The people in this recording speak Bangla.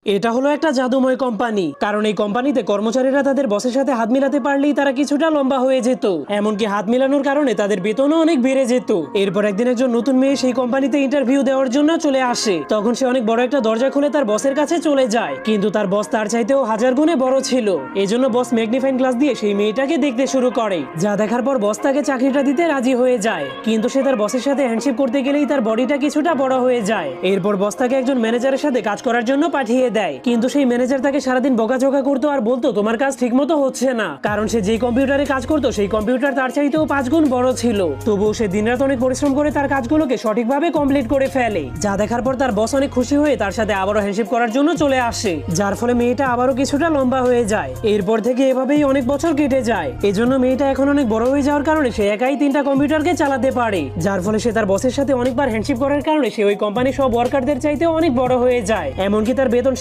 এটা হলো একটা জাদুময় কোম্পানি, কারণ এই কোম্পানিতে কর্মচারীরা তাদের বসের সাথে হাত মিলাতে পারলেই তারা কিছুটা লম্বা হয়ে যেত। এমনকি হাত মিলানোর কারণে তাদের বেতনও অনেক বেড়ে যেত। এরপর একদিন একজন নতুন মেয়ে সেই কোম্পানিতে ইন্টারভিউ দেওয়ার জন্য চলে আসে। তখন সে অনেক বড় একটা দরজা খুলে তার বসের কাছে চলে যায়, কিন্তু তার বস তার চাইতেও হাজার গুণে বড় ছিল। এজন্য বস ম্যাগনিফাইং গ্লাস দিয়ে সেই মেয়েটাকে দেখতে শুরু করে, যা দেখার পর বস তাকে চাকরিটা দিতে রাজি হয়ে যায়। কিন্তু সে তার বসের সাথে হ্যান্ডশেক করতে গেলেই তার বডিটা কিছুটা বড় হয়ে যায়। এরপর বস তাকে একজন ম্যানেজারের সাথে কাজ করার জন্য পাঠিয়ে দেয়, কিন্তু সেই ম্যানেজার তাকে সারাদিন বকাঝকা করতো আর বলতো তোমার কাজ ঠিকমতো হচ্ছে না, কারণ সে যে কম্পিউটারে কাজ করতো সেই কম্পিউটার তার চাইতেও 5 গুণ বড় ছিল। তবুও সে দিনরাত অনেক পরিশ্রম করে তার কাজগুলোকে সঠিকভাবে কমপ্লিট করে ফেলে, যা দেখার পর তার বস অনেক খুশি হয়ে তার সাথে আবারও হ্যান্ডশেক করার জন্য চলে আসে, যার ফলে মেয়েটা আবারও কিছুটা লম্বা হয়ে যায়। এরপর থেকে এভাবেই অনেক বছর কেটে যায়। এজন্য মেয়েটা এখন অনেক বড় হয়ে যাওয়ার কারণে সে একাই 3টা কম্পিউটারকে চালাতে পারে, যার ফলে সে তার বসের সাথে অনেকবার হ্যান্ডশেক করার কারণে সে ওই কোম্পানির সব ওয়ার্কারদের চাইতেও অনেক বড় হয়ে যায়। এমনকি তার বেতন